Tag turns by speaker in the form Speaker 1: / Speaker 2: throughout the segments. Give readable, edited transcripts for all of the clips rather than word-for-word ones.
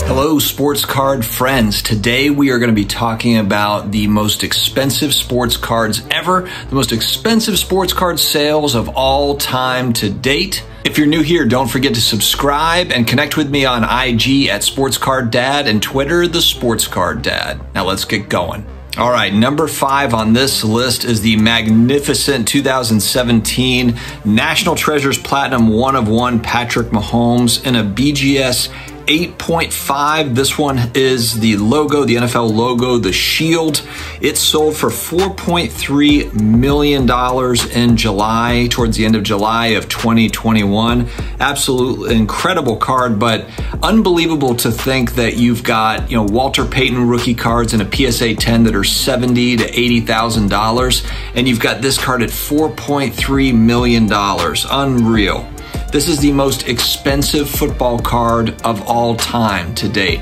Speaker 1: Hello, sports card friends. Today we are going to be talking about the most expensive sports cards ever, the most expensive sports card sales of all time to date. If you're new here, don't forget to subscribe and connect with me on IG at SportsCardDad and Twitter, the SportsCardDad. Now let's get going. All right, number 5 on this list is the magnificent 2017 National Treasures Platinum 1 of 1 Patrick Mahomes in a BGS 8.5. This one is the logo, the NFL logo, the shield. It sold for $4.3 million in July, towards the end of July of 2021. Absolutely incredible card, but unbelievable to think that you've got, Walter Payton rookie cards and a PSA 10 that are $70,000 to $80,000, and you've got this card at $4.3 million. Unreal. This is the most expensive football card of all time to date.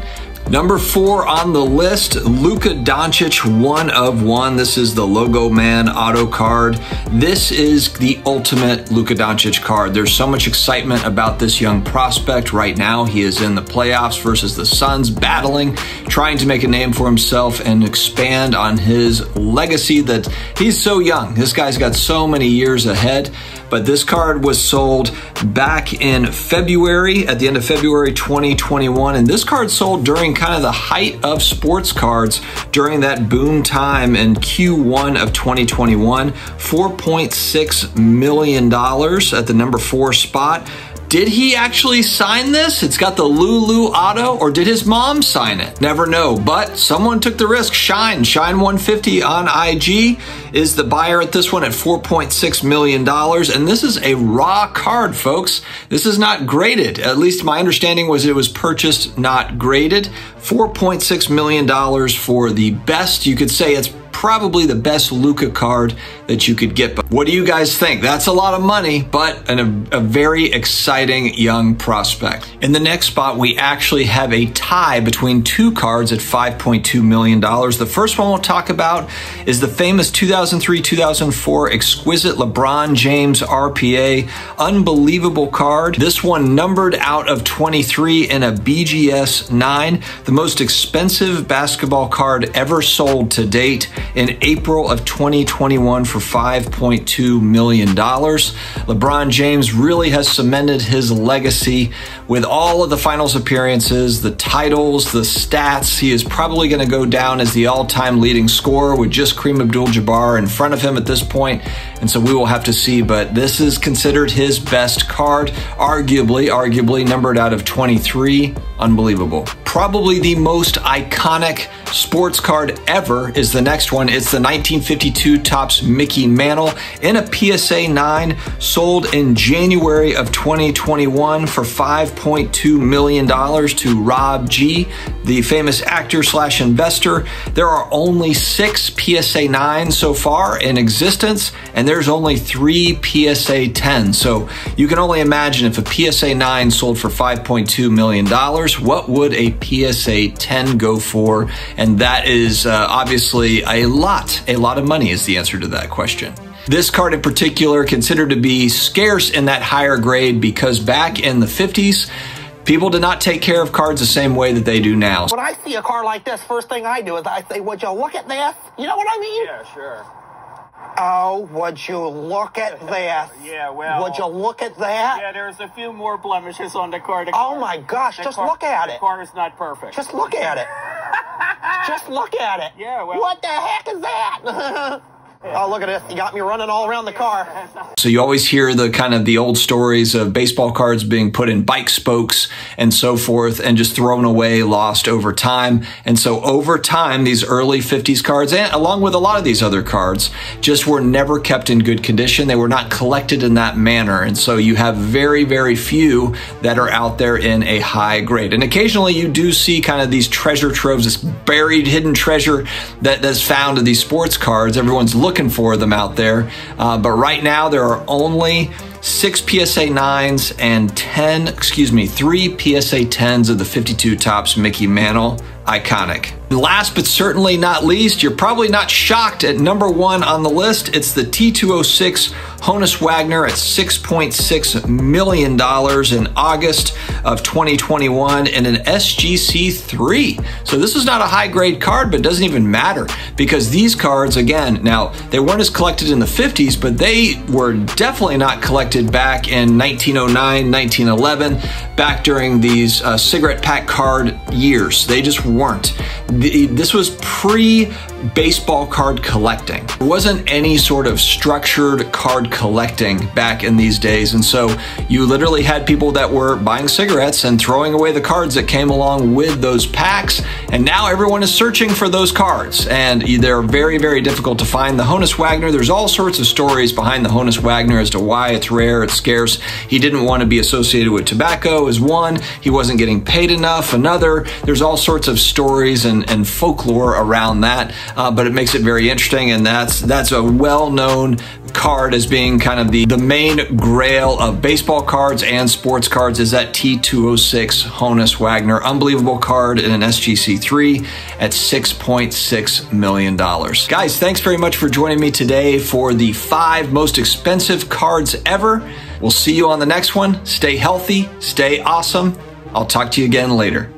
Speaker 1: Number 4 on the list, Luka Doncic 1 of 1. This is the Logo Man auto card. This is the ultimate Luka Doncic card. There's so much excitement about this young prospect right now. He is in the playoffs versus the Suns, battling, trying to make a name for himself and expand on his legacy that he's so young. This guy's got so many years ahead. But this card was sold back in February, at the end of February 2021. And this card sold during kind of the height of sports cards during that boom time in Q1 of 2021. $4.6 million at the number 4 spot. Did he actually sign this? It's got the Lulu auto, or did his mom sign it? Never know, but someone took the risk. Shine150 on IG is the buyer at this one at $4.6 million. And this is a raw card, folks. This is not graded. At least my understanding was it was purchased, not graded. $4.6 million for the best. You could say it's probably the best Luka card that you could get. But what do you guys think? That's a lot of money, but a very exciting young prospect. In the next spot, we actually have a tie between 2 cards at $5.2 million. The first one we'll talk about is the famous 2003-2004 exquisite LeBron James RPA. Unbelievable card. This one numbered out of 23 in a BGS 9. The most expensive basketball card ever sold to date in April of 2021 for $5.2 million. LeBron James really has cemented his legacy with all of the finals appearances, the titles, the stats. He is probably going to go down as the all-time leading scorer with just Kareem Abdul-Jabbar in front of him at this point. And so we will have to see, but this is considered his best card, arguably numbered out of 23. Unbelievable. Probably the most iconic sports card ever is the next one. It's the 1952 Topps Mickey Mantle in a PSA 9, sold in January of 2021 for $5.2 million to Rob G, the famous actor / investor. There are only 6 PSA 9s so far in existence, and there's only 3 PSA 10s. So you can only imagine if a PSA 9 sold for $5.2 million, what would a PSA 10 go for? And that is obviously a lot of money is the answer to that question. This card in particular considered to be scarce in that higher grade because back in the 50s, people did not take care of cards the same way that they do now.
Speaker 2: When I see a card like this, first thing I do is I say, would you look at this? You know what I mean?
Speaker 3: Yeah, sure.
Speaker 2: Oh, would you look at this?
Speaker 3: Yeah, well...
Speaker 2: Would you look at that?
Speaker 3: Yeah, there's a few more blemishes on the card.
Speaker 2: Oh my gosh, just look at it.
Speaker 3: The card is not perfect.
Speaker 2: Just look at it. Just look at it.
Speaker 3: Yeah, well...
Speaker 2: What the heck is that? Oh, look at this. You got me running all around the car.
Speaker 1: So you always hear the old stories of baseball cards being put in bike spokes and so forth and just thrown away, lost over time. And so over time, these early 50s cards, and along with a lot of these other cards, just were never kept in good condition. They were not collected in that manner. And so you have very, very few that are out there in a high grade. And occasionally you do see kind of these treasure troves, this buried hidden treasure that's found in these sports cards. Everyone's looking for them out there. But right now there are only 6 PSA 9s and 3 PSA 10s of the 52 Topps Mickey Mantle. iconic. Last but certainly not least, you're probably not shocked at number 1 on the list. It's the T206 Honus Wagner at $6.6 million in August of 2021 in an SGC3. So this is not a high grade card, but it doesn't even matter because these cards, again, now they weren't as collected in the 50s, but they were definitely not collected back in 1909, 1911, back during these cigarette pack card years. They just weren't. This was pre-baseball card collecting. There wasn't any sort of structured card collecting back in these days, and so you literally had people that were buying cigarettes and throwing away the cards that came along with those packs, and now everyone is searching for those cards, and they're very, very difficult to find. The Honus Wagner, there's all sorts of stories behind the Honus Wagner as to why it's rare, it's scarce. He didn't want to be associated with tobacco is one, he wasn't getting paid enough another. There's all sorts of stories and folklore around that, but it makes it very interesting, and that's a well-known card as being kind of the main grail of baseball cards and sports cards is that T206 Honus Wagner. Unbelievable card in an SGC3 at $6.6 million. Guys, thanks very much for joining me today for the 5 most expensive cards ever. We'll see you on the next one. Stay healthy, stay awesome. I'll talk to you again later.